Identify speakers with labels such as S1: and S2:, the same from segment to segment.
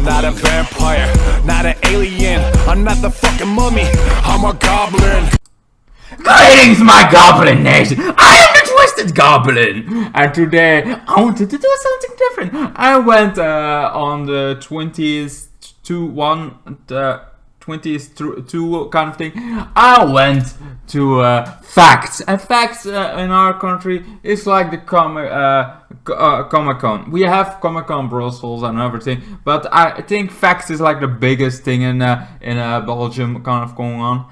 S1: not a vampire, not an alien. I'm not the fucking mummy, I'm a goblin.
S2: Greetings, my goblin nation! I am the Twisted Goblin! And today, I wanted to do something different. I went on the 20th to 20th to kind of thing. I went to Facts. And Facts in our country is like the Comic-Con. We have Comic-Con Brussels and everything, but I think Facts is like the biggest thing in Belgium kind of going on.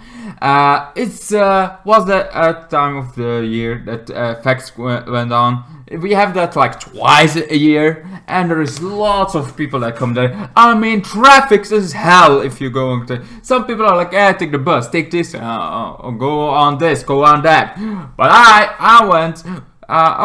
S2: It's was the time of the year that Facts went on. We have that like twice a year, and there is lots of people that come there. I mean, traffic is hell if you're going to. Some people are like, take the bus, take this, go on this, go on that. But I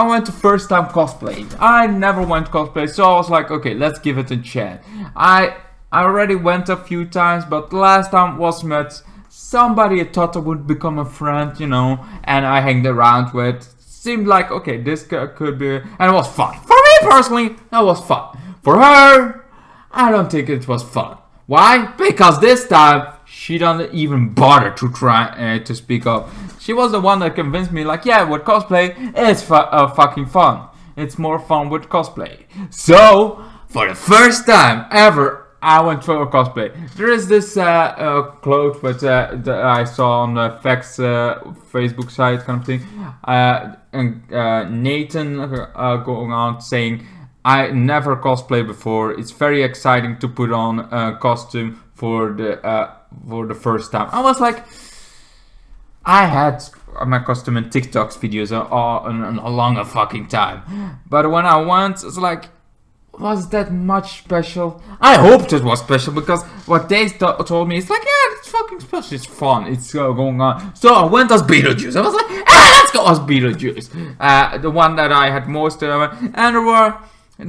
S2: went the first time Cosplayed. I never went Cosplayed, so I was like, okay, let's give it a chance. I already went a few times, but the last time was met somebody I thought I would become a friend, you know, and I hanged around with. Seemed like, okay, this could be, and it was fun. For me personally, that was fun. For her, I don't think it was fun. Why? Because this time, she don't even bother to try to speak up. She was the one that convinced me, like, yeah, with cosplay, it's fucking fun. It's more fun with cosplay. So, for the first time ever, I went for a cosplay. There is this quote that I saw on the Facts Facebook site kind of thing. And Nathan going on saying, I never cosplayed before. It's very exciting to put on a costume for the first time. I was like, I had my costume in TikTok's videos a longer fucking time. But when I went, it's like, was that much special? I hoped it was special, because what they told me is like, yeah, it's fucking special, it's fun, it's going on. So I went as Beetlejuice. I was like, let's go as Beetlejuice. The one that I had most and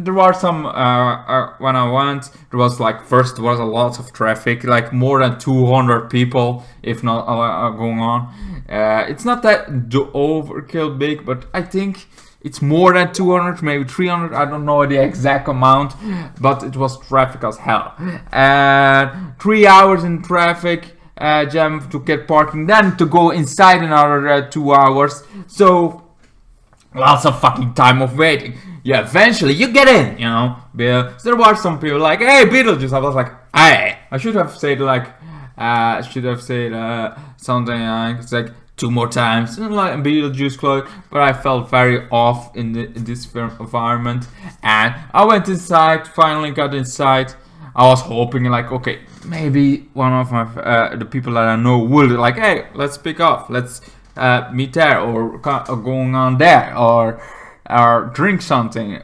S2: there were some when I went, there was like, first there was a lot of traffic, like more than 200 people, if not going on. It's not that overkill big, but I think it's more than 200, maybe 300, I don't know the exact amount, but it was traffic as hell. And 3 hours in traffic jam to get parking, then to go inside another 2 hours. So, lots of fucking time of waiting. Yeah, eventually you get in, you know. So there were some people like, hey, Beetlejuice. I was like, hey. I should have said like, something like, it's like, 2 more times, like Beetlejuice clothes, but I felt very off in this environment, and I went inside. Finally got inside. I was hoping like, okay, maybe one of my the people that I know would like, hey, let's pick up, let's meet there, or going on there, or drink something,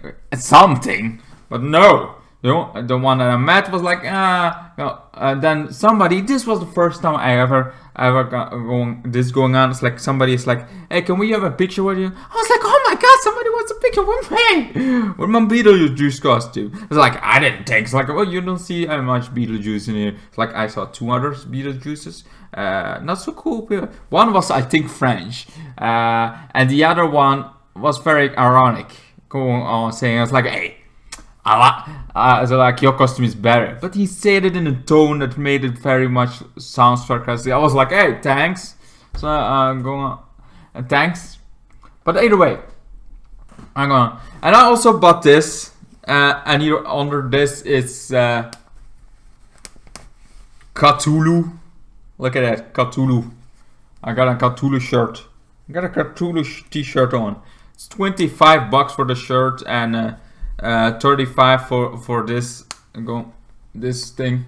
S2: but no. The one that I met was like, no. Then somebody, this was the first time I ever got going on. It's like, somebody is like, hey, can we have a picture with you? I was like, oh my god, somebody wants a picture with me, with my Beetlejuice costume. It's like, I didn't think. It's like, well, you don't see much Beetlejuice in here. It's like, I saw 2 other Beetlejuices, not so cool people. One was, I think, French, and the other one was very ironic, going on saying, I was like, hey, so like, your costume is better, but he said it in a tone that made it very much sound sarcastic. I was like, hey, thanks. So going on, thanks. But either way, I'm going. And I also bought this, and here under this is Cthulhu. Look at that, Cthulhu. I got a Cthulhu shirt. I got a Cthulhu t-shirt on. It's $25 for the shirt, and 35 for this thing,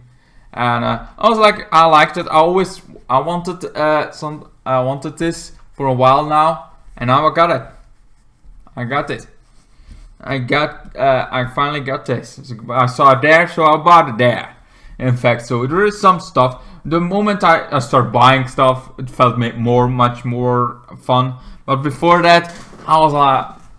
S2: and I was like, I liked it. I wanted this for a while now, and now I got it. I finally got this. I saw it there, so I bought it there. In fact, so there is some stuff. The moment I start buying stuff, it felt much more fun. But before that, I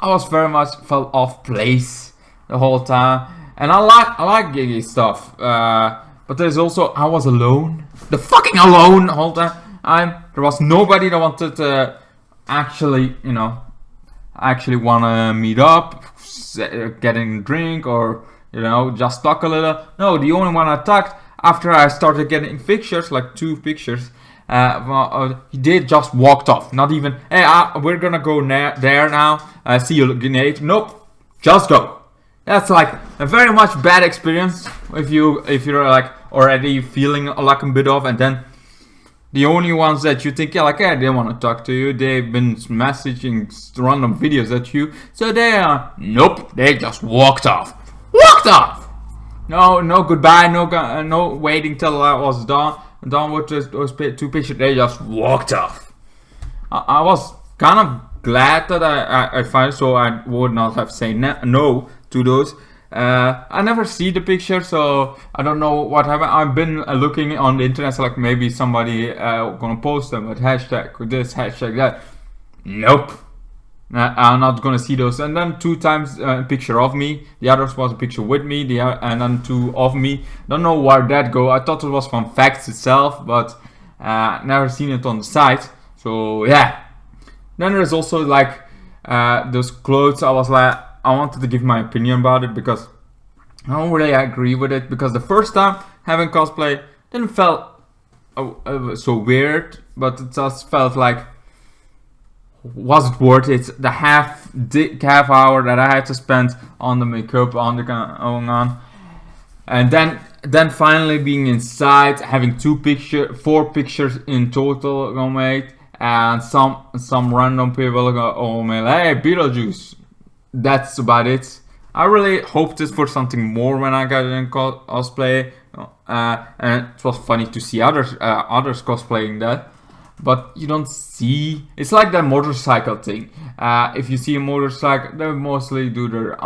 S2: was very much felt off place the whole time, and I like giggy stuff, but there's also, I was alone, the fucking alone the whole time. There was nobody that wanted to actually wanna meet up, getting a drink, or you know, just talk a little. No, the only one I talked after I started getting pictures, like 2 pictures. They just walked off. Not even, hey, we're gonna go there now. See you later. Nope, just go. That's like a very much bad experience if you're like already feeling like a bit off, and then the only ones that you think, yeah, like, yeah, they want to talk to you, they've been messaging random videos at you, so they nope, they just walked off. No goodbye, no waiting till I was done with those 2 pictures. They just walked off. I was kind of glad that I found, so I would not have said no to those. I never see the picture, so I don't know what happened. I've been looking on the internet, so like maybe somebody gonna post them with hashtag this, hashtag that. Nope, I'm not gonna see those. And then 2 times a picture of me. The others was a picture with me. And then 2 of me. Don't know where that go. I thought it was from Facts itself, but never seen it on the site. So yeah. Then there's also like those clothes. I was like, I wanted to give my opinion about it because I don't really agree with it, because the first time having cosplay didn't felt so weird, but it just felt like, was it worth it? The half hour that I had to spend on the makeup, on the going on, and then finally being inside, having 4 pictures in total got made, and some random people go, oh man, hey, Beetlejuice. That's about it. I really hoped for something more when I got in cosplay, and it was funny to see others cosplaying that, but you don't see. It's like that motorcycle thing. If you see a motorcycle, they mostly do their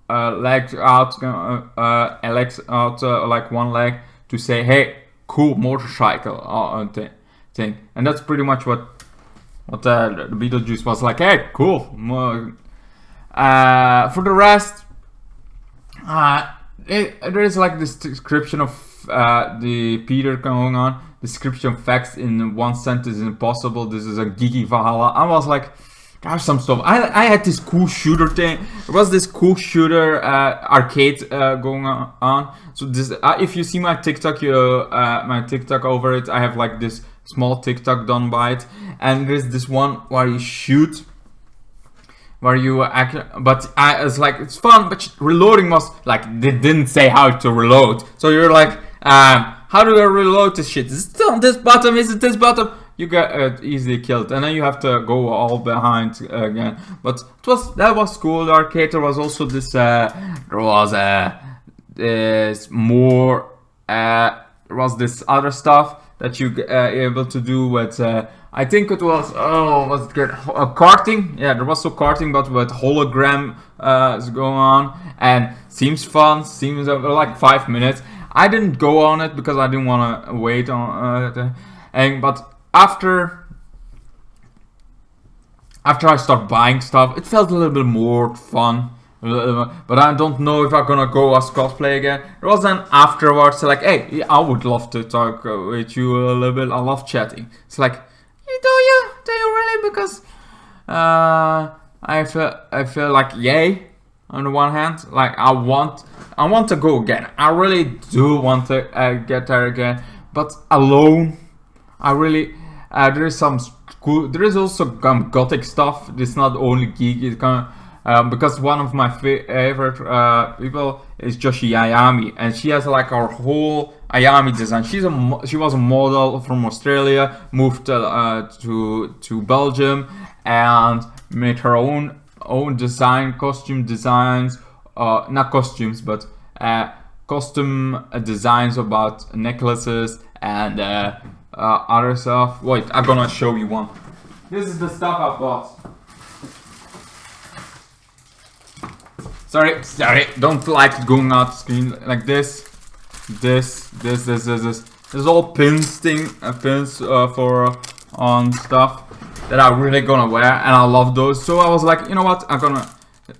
S2: legs out, like one leg, to say, "Hey, cool motorcycle" thing, and that's pretty much what the Beetlejuice was like. Hey, cool. For the rest, there is like this description of the Peter going on. Description of facts in 1 sentence is impossible. This is a geeky Valhalla. I was like, there's some stuff. I had this cool shooter thing. There was this cool shooter arcade going on. So this, if you see my TikTok, my TikTok over it, I have like this small TikTok done by it, and there's this one where you shoot. Where you act, but I was like, it's fun, but reloading was like, they didn't say how to reload. So you're like, how do I reload this shit? Is it on this button? Is it this button? You get easily killed, and then you have to go all behind again. But that was cool. The arcade, there was also this. There was this other stuff that you able to do with. I think it was, was it good? Karting? Yeah, there was so karting, but with hologram going on, and seems fun. Seems like 5 minutes. I didn't go on it because I didn't want to wait on but after I start buying stuff, it felt a little bit more fun. But I don't know if I'm gonna go as cosplay again. There was then afterwards like, hey, I would love to talk with you a little bit. I love chatting. It's like, do you really? Because I feel like, yay. On the one hand, like I want to go again. I really do want to get there again. But alone, I really there is some cool. There is also gothic stuff. It's not only geek. It's kind of because one of my favorite people is Joshi Ayami, and she has like our whole Ayami design. She was a model from Australia, moved to Belgium, and made her own costume designs, not costumes, but costume designs about necklaces and other stuff. Wait, I'm gonna show you one. This is the stuff I bought. Sorry, don't like going out screen like this. This is all pins for on stuff that I'm really gonna wear, and I love those. So I was like, you know what,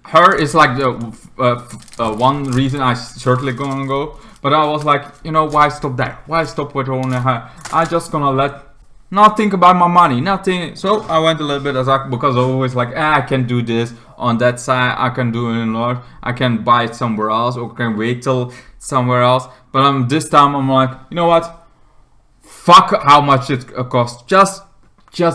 S2: her is like the one reason I certainly gonna go. But I was like, you know, why stop there? Why stop with only her? I just gonna let not think about my money, nothing. So I went a little bit because I always like, I can do this on that side, I can do it in Lord, I can buy it somewhere else, or can wait till somewhere else. But this time I'm like, you know what? Fuck how much it costs. Just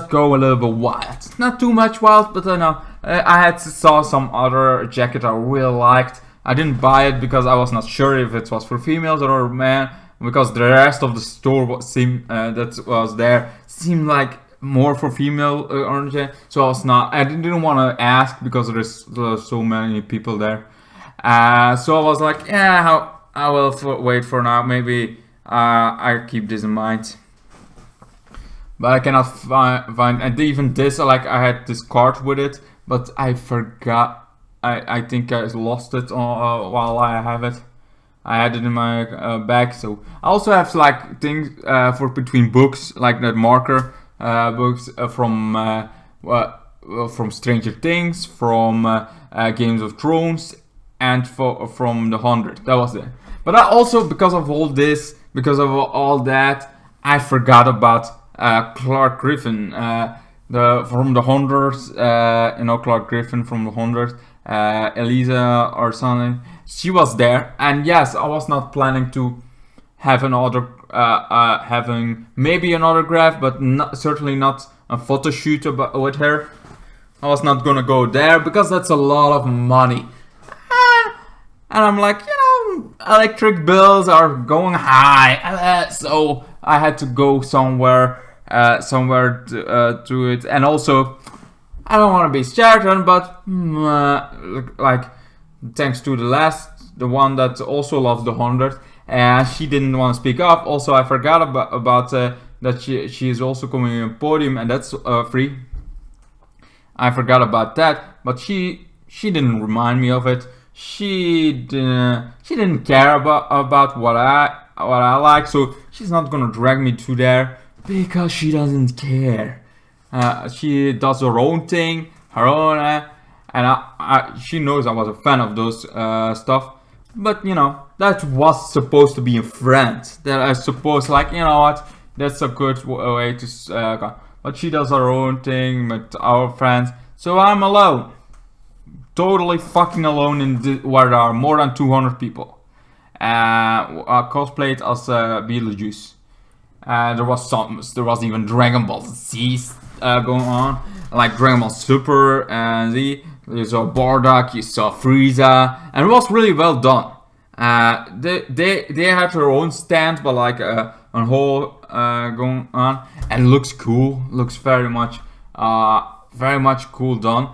S2: go a little bit wild. Not too much wild, but I know I saw some other jacket I really liked. I didn't buy it because I was not sure if it was for females or men, because the rest of the store seemed that was there seemed like more for female orange. So I didn't want to ask because there's so many people there. So I was like, yeah, I will wait for now. Maybe I keep this in mind. But I cannot find, and even this, like, I had this card with it, but I forgot. I think I lost it while I have it. I had it in my bag. So I also have like things for between books, like that marker books from Stranger Things, from Games of Thrones, and from the 100. That was it. But I also, because of all this, because of all that, I forgot about Clark Griffin, from the 100. Clark Griffin from the 100. Elisa or something. She was there, and yes, I was not planning to have having maybe an autograph, but certainly not a photo shoot with her. I was not gonna go there because that's a lot of money, and I'm like, electric bills are going high, so I had to go somewhere to it, and also, I don't want to be certain, but like, thanks to the one that also loves the 100, and she didn't want to speak up. Also, I forgot about that she is also coming on podium, and that's free. I forgot about that, but she didn't remind me of it. She didn't care about what I like, so she's not gonna drag me to there because she doesn't care. She does her own thing, her own, and she knows I was a fan of those stuff. But that was supposed to be a friend. That I suppose, like, what, that's a good way to. But she does her own thing with our friends, so I'm alone, totally fucking alone where there are more than 200 people. Cosplayed as Beetlejuice. There was even Dragon Ball Z going on, like Dragon Ball Super and Z. You saw Bardock, you saw Frieza, and it was really well done. They had their own stand, but like a whole going on, and looks cool. Looks very much cool done.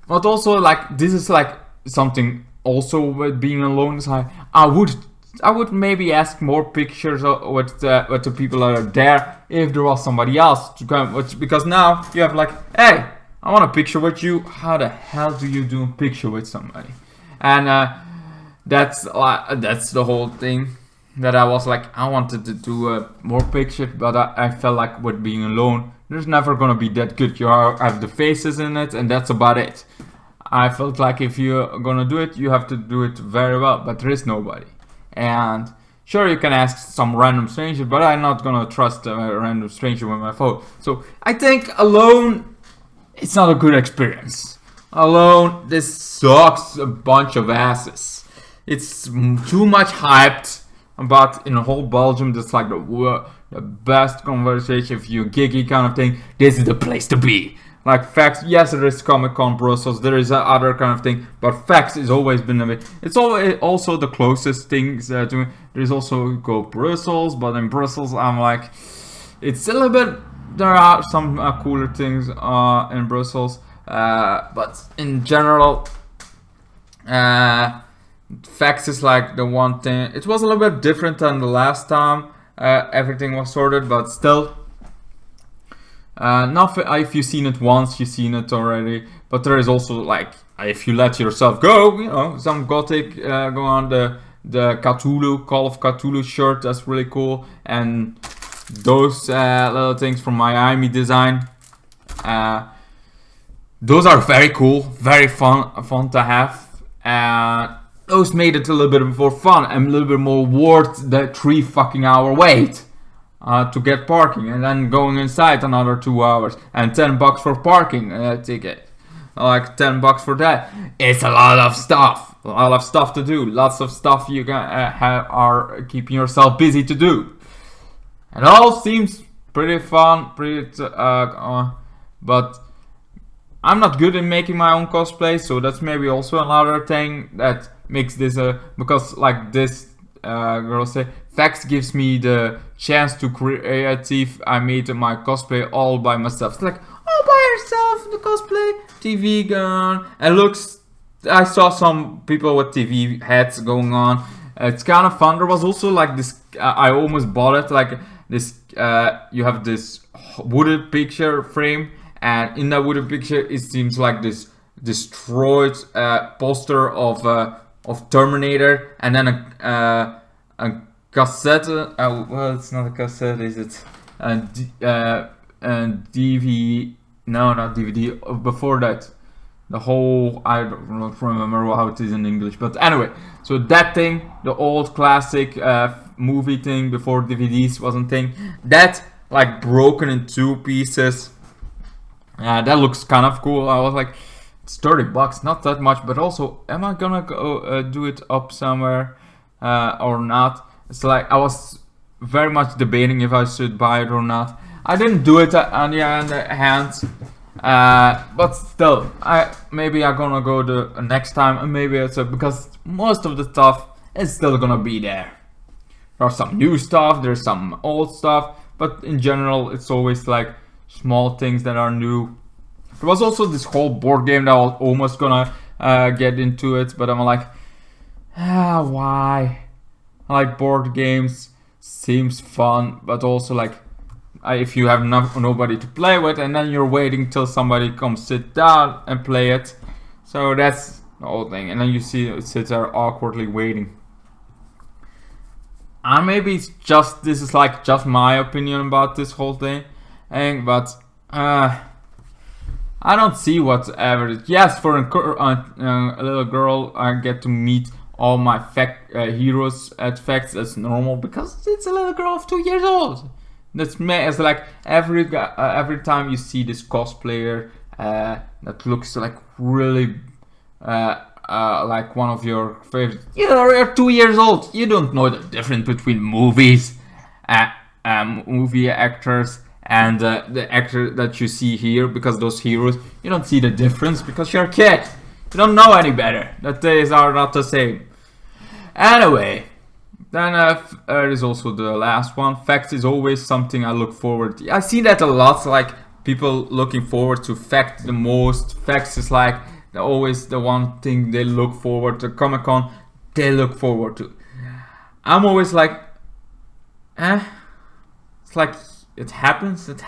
S2: But also, like, this is like something also with being alone. Is like, I would maybe ask more pictures with the people that are there if there was somebody else to come. Because now you have like, hey, I want a picture with you. How the hell do you do a picture with somebody? And that's the whole thing. That I was like, I wanted to do more pictures, but I felt like with being alone, there's never gonna be that good. You have the faces in it, and that's about it. I felt like if you're gonna do it, you have to do it very well, but there is nobody. And sure, you can ask some random stranger, but I'm not gonna trust a random stranger with my phone. So I think alone, it's not a good experience. Alone, this sucks a bunch of asses. It's too much hyped about in the whole Belgium. That's like the best conversation. If you're geeky kind of thing, this is the place to be. Like Facts, yes, there is Comic Con Brussels, there is other kind of thing, but Facts has always been a bit. It's also the closest things to me. There's also Go Brussels, but in Brussels, I'm like, it's a little bit. There are some cooler things in Brussels, but in general, Facts is like the one thing. It was a little bit different than the last time. Everything was sorted, but still. Not if you've seen it once, you've seen it already. But there is also, like, if you let yourself go, some gothic go on. The Cthulhu, Call of Cthulhu shirt, that's really cool. And those little things from Miami Design, those are very cool, very fun to have. Those made it a little bit more fun and a little bit more worth the 3 fucking hour wait. to get parking, and then going inside another 2 hours, and $10 for parking ticket, like $10 for that. It's a lot of stuff to do, lots of stuff you can are keeping yourself busy to do. It all seems pretty fun, but I'm not good in making my own cosplay, so that's maybe also another thing that makes this because like this girl say, Facts gives me the chance to creative. I made my cosplay all by myself. It's like all by yourself, the cosplay, TV gun, and looks. I saw some people with TV heads going on. It's kind of fun. There was also like this. I almost bought it. Like this, you have this wooden picture frame, and in that wooden picture, it seems like this destroyed poster of Terminator, and then a cassette. Well, it's not a cassette, is it? DVD. No, not DVD. Before that, the whole, I don't remember how it is in English, but anyway, so that thing, the old classic movie thing before DVDs wasn't thing, that like broken in 2 pieces. That looks kind of cool. I was like, it's $30, not that much, but also, am I gonna go do it up somewhere or not? It's like I was very much debating if I should buy it or not. I didn't do it on the other hand. But still, maybe I'm gonna go the next time, and maybe it's because most of the stuff is still gonna be there. There's some new stuff, there's some old stuff, but in general, it's always like small things that are new. There was also this whole board game that I was almost gonna get into it, but I'm like, why? I like board games, seems fun, but also like, if you have nobody to play with, and then you're waiting till somebody comes sit down and play it. So that's the whole thing. And then you see it sits there awkwardly waiting. Maybe it's this is like just my opinion about this whole thing. But I don't see whatever. Yes, for a little girl, I get to meet all my heroes at Facts. That's normal because it's a little girl of 2 years old. It's like every time you see this cosplayer that looks like really like one of your favorites. You're 2 years old. You don't know the difference between movie actors and the actor that you see here, because those heroes, you don't see the difference because you're a kid. You don't know any better. The days are not the same. Anyway. Then there is also the last one. Fact is always something I look forward to. I see that a lot, like people looking forward to Fact the most. Facts is like always the one thing they look forward to. Comic-Con, they look forward to. I'm always like, It's like, it happens. Did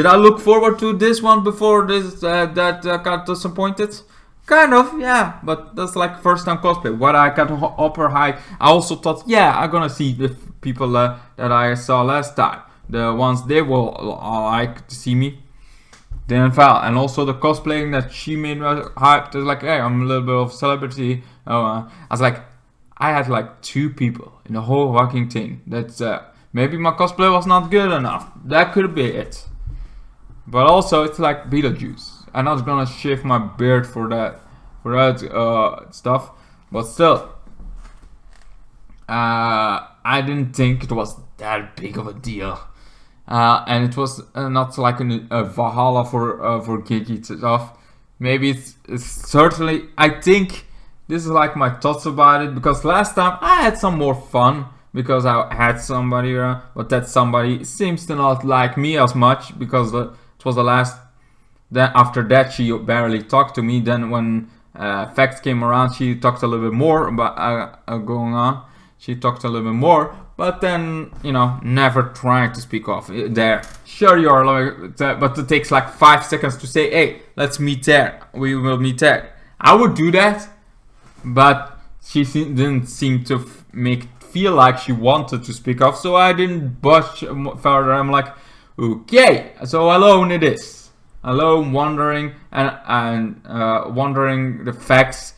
S2: I look forward to this one before this that got disappointed? Kind of, yeah, but that's like first time cosplay. What I got upper high. I also thought, yeah, I'm gonna see the people that I saw last time. The ones they will like to see me. Then fell, and also the cosplaying that she made me hyped. It's like, hey, I'm a little bit of a celebrity. I was like, I had like 2 people in the whole fucking thing. That's maybe my cosplay was not good enough. That could be it. But also, it's like Beetlejuice. I'm not gonna shave my beard for that stuff, but still, I didn't think it was that big of a deal, and it was not like a Valhalla for geeky stuff. Maybe it's certainly. I think this is like my thoughts about it, because last time I had some more fun because I had somebody around, but that somebody seems to not like me as much because it was the last. Then after that, she barely talked to me. Then when Facts came around, she talked a little bit more about going on. She talked a little bit more, but then, never trying to speak off there. Sure, you're like, but it takes like 5 seconds to say, hey, let's meet there. We will meet there. I would do that, but she didn't seem to feel like she wanted to speak off, so I didn't budge further. I'm like, okay, so alone it is. Alone, wondering and wondering the Facts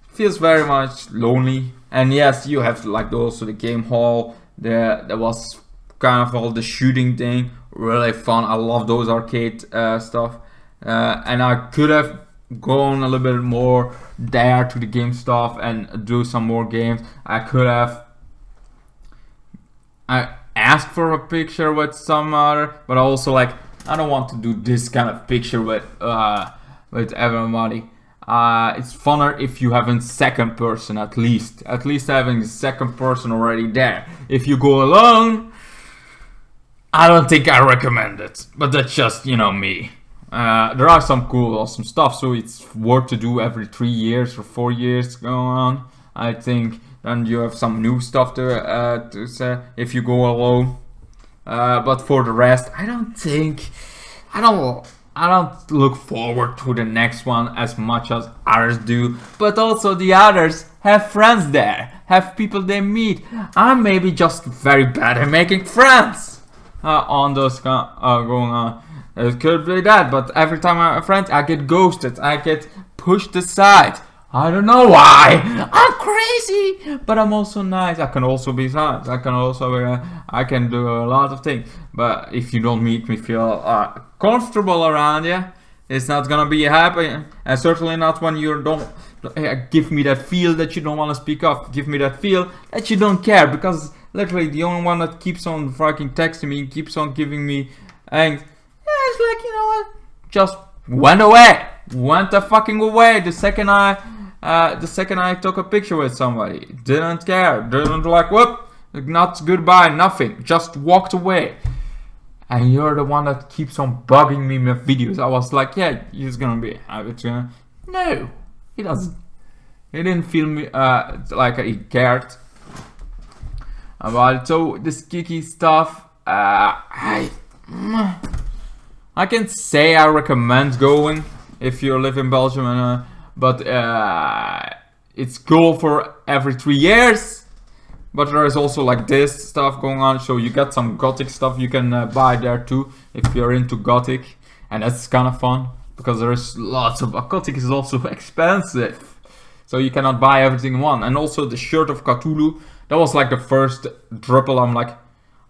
S2: feels very much lonely. And yes, you have like also the game hall. There was kind of all the shooting thing, really fun. I love those arcade stuff. And I could have gone a little bit more there to the game stuff and do some more games. I could have asked for a picture with some other, but also like I don't want to do this kind of picture with everybody. It's funner if you have a second person at least having a second person already there. If you go alone, I don't think I recommend it, but that's just, you know, me. There are some cool, awesome stuff, so it's worth to do every 3 years or 4 years going on. I think then you have some new stuff to say if you go alone. But for the rest, I don't look forward to the next one as much as others do. But also the others have friends there, have people they meet. I'm maybe just very bad at making friends on those going on. It could be that, but every time I'm a friend, I get ghosted, I get pushed aside. I don't know why. I'm crazy, but I'm also nice. I can also be nice. I can do a lot of things. But if you don't make me feel comfortable around you, it's not gonna be happy. And certainly not when you don't give me that feel that you don't want to speak up. Give me that feel that you don't care. Because literally the only one that keeps on fucking texting me, keeps on giving me angst. It's like, you know what? Just went away. Went the fucking away the second I took a picture with somebody. Didn't care. Didn't like, whoop, not goodbye, nothing. Just walked away. And you're the one that keeps on bugging me with videos. I was like, yeah, he's gonna be happy. No, he doesn't. He didn't feel me like he cared about it. So this geeky stuff, I can say I recommend going if you live in Belgium, but it's cool for every 3 years. But there is also like this stuff going on, so you get some gothic stuff you can buy there too if you're into gothic, and that's kind of fun because there is lots of gothic is also expensive, so you cannot buy everything in one. And also the shirt of Cthulhu, that was like the first drupal. I'm like,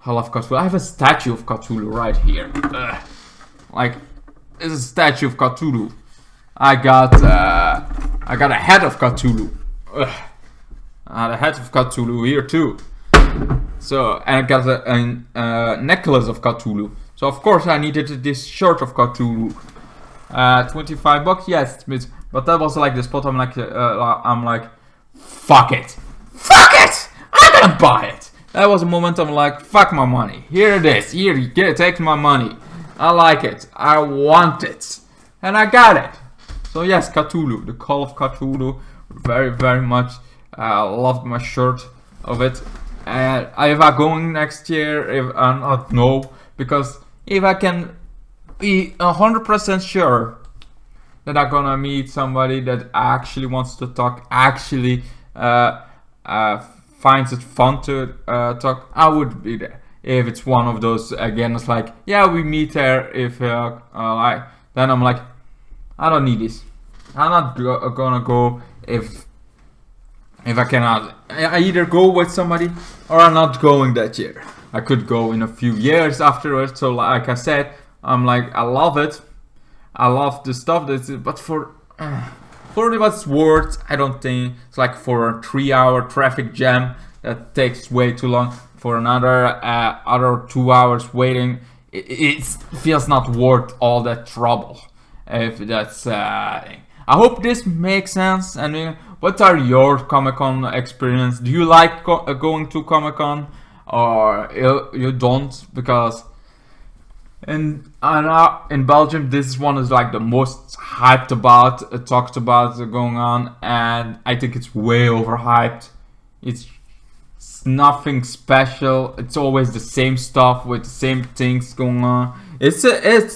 S2: I love Cthulhu. I have a statue of Cthulhu right here. Like, it's a statue of Cthulhu. I got a head of Cthulhu. I had a head of Cthulhu here too. So, and I got a necklace of Cthulhu. So of course I needed this shirt of Cthulhu. $25, yes, but that was like the spot. I'm like, fuck it, I'm gonna buy it. That was a moment I'm like, fuck my money. Here it is. Here, take my money. I like it. I want it. And I got it. So yes, Cthulhu. The Call of Cthulhu. Very, very much. I loved my shirt of it. And if I'm going next year, if I don't know. Because if I can be 100% sure that I'm gonna meet somebody that actually wants to talk, actually finds it fun to talk, I would be there. If it's one of those, again, it's like, yeah, we meet there. If then I'm like, I don't need this. I'm not gonna go if I cannot. I either go with somebody or I'm not going that year. I could go in a few years afterwards. So like I said, I'm like, I love it. I love the stuff but for what's worth, I don't think it's like for a 3-hour traffic jam that takes way too long. For another other 2 hours waiting, it feels not worth all that trouble. If that's, I hope this makes sense. And what are your Comic-Con experience? Do you like going to Comic-Con, or you don't? Because in Belgium, this one is like the most hyped about, talked about going on, and I think it's way overhyped. It's nothing special. It's always the same stuff with the same things going on. It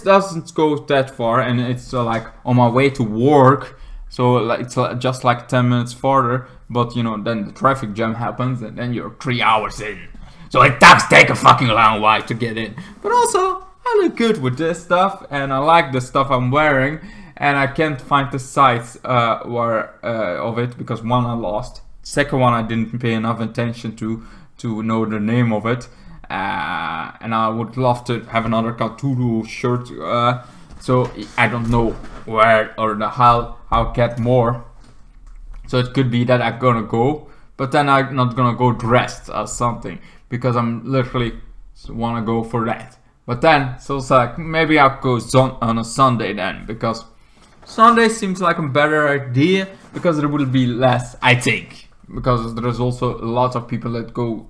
S2: doesn't go that far, and it's like on my way to work, so like, it's just like 10 minutes farther. But you know, then the traffic jam happens, and then you're 3 hours in. So it does take a fucking long while to get in. But also, I look good with this stuff, and I like the stuff I'm wearing, and I can't find the size of it because one I lost. Second one, I didn't pay enough attention to know the name of it. And I would love to have another Cthulhu shirt. So I don't know where or how I'll get more. So it could be that I'm gonna go, but then I'm not gonna go dressed as something because I'm literally wanna go for that. But then it's also like maybe I'll go on a Sunday then, because Sunday seems like a better idea because there will be less, I think. Because there's also a lot of people that go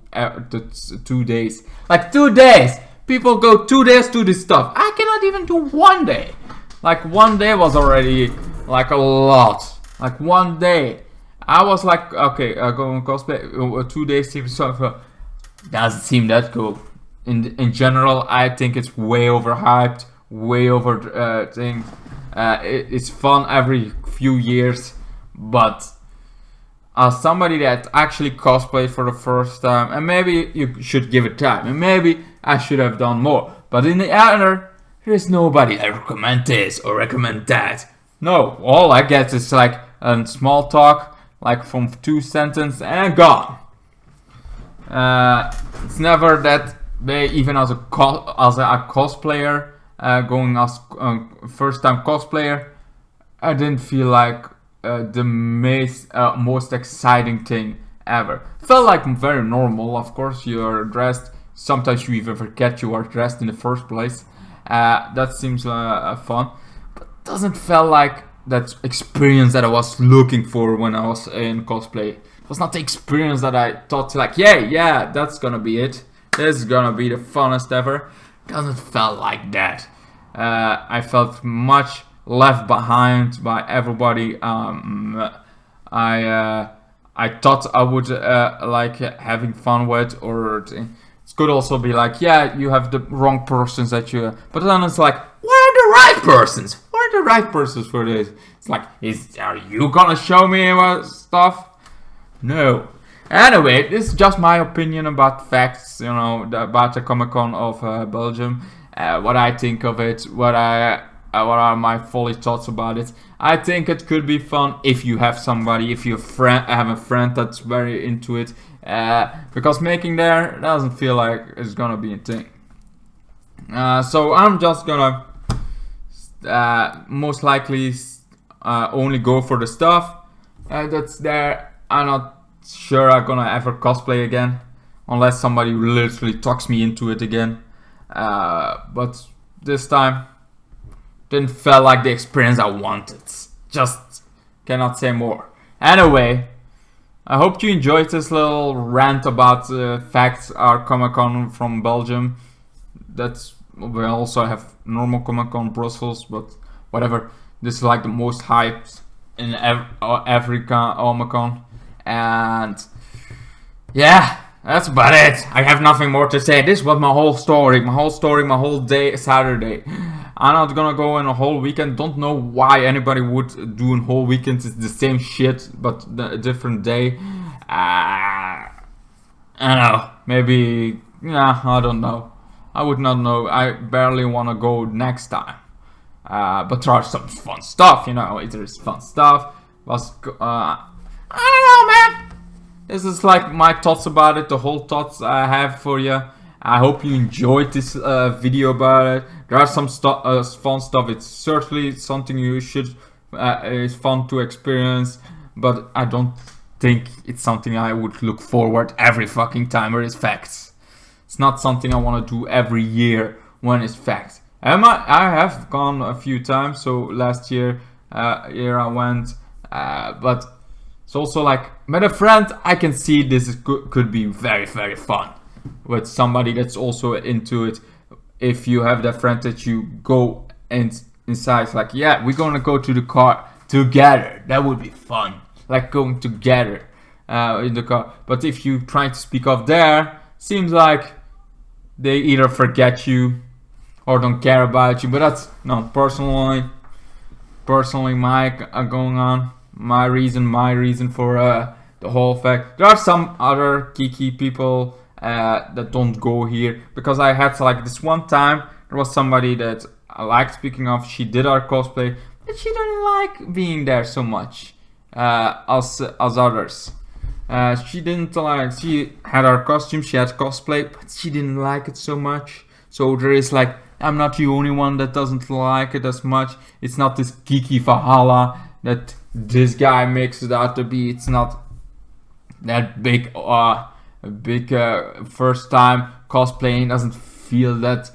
S2: 2 days. Like 2 days! People go 2 days to this stuff. I cannot even do 1 day. Like 1 day was already like a lot. Like 1 day. I was like, okay, going cosplay 2 days seems so doesn't seem that cool. In general, I think it's way overhyped, way over things. It's fun every few years, but as somebody that actually cosplayed for the first time, and maybe you should give it time, and maybe I should have done more. But in the other, there is nobody that recommend this or recommend that. No, all I get is like a small talk, like from 2 sentences and gone. It's never that they, even as a cosplayer, going as first time cosplayer, I didn't feel like the most exciting thing ever. Felt like very normal. Of course, you are dressed. Sometimes you even forget you are dressed in the first place. That seems fun, but doesn't feel like that experience that I was looking for when I was in cosplay. It was not the experience that I thought like, yeah, that's gonna be it. This is gonna be the funnest ever. Doesn't feel like that. I felt much left behind by everybody. I thought I would like having fun with, or it could also be like, yeah, you have the wrong persons that you. But then it's like, where are the right persons? Where are the right persons for this? It's like, are you gonna show me stuff? No. Anyway, this is just my opinion about facts, you know, about the Comic-Con of Belgium. What I think of it, what are my fully thoughts about it. I think it could be fun if you have somebody, if you have a friend that's very into it. Because making there doesn't feel like it's gonna be a thing. So I'm just gonna most likely only go for the stuff that's there. I'm not sure I'm gonna ever cosplay again, unless somebody literally talks me into it again. But this time didn't feel like the experience I wanted. Just cannot say more. Anyway, I hope you enjoyed this little rant about facts are Comic-Con from Belgium. We also have normal Comic-Con Brussels, but whatever. This is like the most hyped in every Comic-Con. And yeah, that's about it. I have nothing more to say. This was my whole story, my whole day, Saturday. I'm not gonna go in a whole weekend. Don't know why anybody would do a whole weekend. It's the same shit, but a different day. I don't know. Maybe, yeah, I don't know. I would not know. I barely want to go next time. But there are some fun stuff, you know. There is fun stuff. I don't know, man. This is like my thoughts about it, the whole thoughts I have for you. I hope you enjoyed this video about it. There are some fun stuff. It's certainly something you should, it's fun to experience, but I don't think it's something I would look forward every fucking time where it's facts. It's not something I want to do every year when it's facts. I have gone a few times, so last year I went, but it's also like, with a friend, I can see this could be very, very fun. With somebody that's also into it, if you have that friend that you go inside, it's like, yeah, we're gonna go to the car together. That would be fun. Like going together in the car. But if you try to speak off there, seems like they either forget you or don't care about you. But that's no personally my going on. My reason for the whole fact. There are some other geeky people that don't go here, because I had like this one time there was somebody that I liked speaking of. She did our cosplay, but she didn't like being there so much as others. She didn't like. She had her costume. She had cosplay, but she didn't like it so much. So there is like, I'm not the only one that doesn't like it as much. It's not this geeky Valhalla that this guy makes it out to be. It's not that big. First time cosplaying doesn't feel that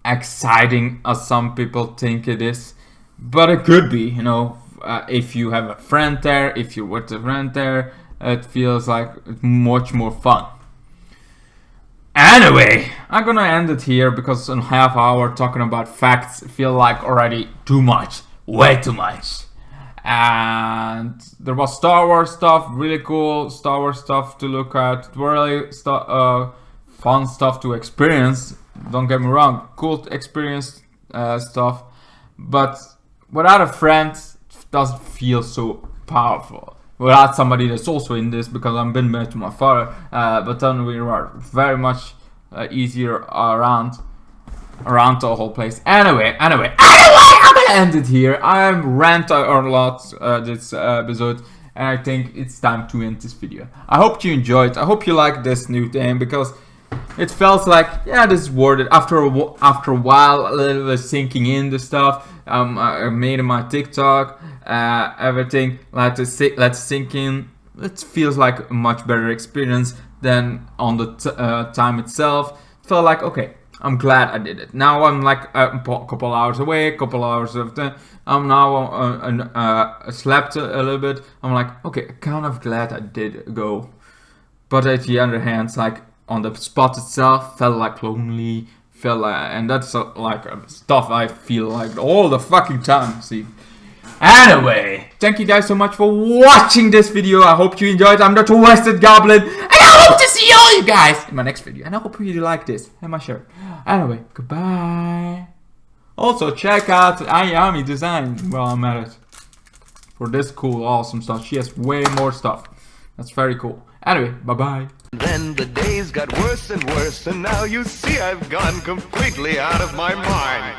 S2: exciting as some people think it is, but it could be, you know, if you have a friend there, if you're with a friend there, it feels like much more fun. Anyway, I'm gonna end it here because in half hour talking about facts feel like already too much, way too much. And there was Star Wars stuff, really cool Star Wars stuff to look at, really fun stuff to experience. Don't get me wrong, cool experience stuff, but without a friend, it doesn't feel so powerful. Without somebody that's also in this, because I've been married to my father, but then we are very much easier around the whole place. Anyway, I'm gonna end it here. I'm rant a lot this episode, and I think it's time to end this video. I hope you enjoyed. I hope you like this new thing, because it felt like, yeah, this is worth it. After a while, a little bit sinking in the stuff. I made in my TikTok, everything. Let's sink in. It feels like a much better experience than on the time itself. It felt like, okay, I'm glad I did it. Now I'm like a couple hours away, a couple hours of the. I'm now slept a little bit. I'm like, okay, kind of glad I did go. But at the other hand, it's like on the spot itself, felt like lonely. Felt like, and that's like stuff I feel like all the fucking time. See. Anyway, thank you guys so much for watching this video. I hope you enjoyed. I'm the Twisted Goblin, and I hope to see all you guys in my next video. And I hope you like this and my shirt. Anyway, goodbye. Also, check out Ayami Design while I'm at it for this cool, awesome stuff. She has way more stuff. That's very cool. Anyway, bye-bye.
S3: Then the days got worse and worse, and now you see I've gone completely out of my mind.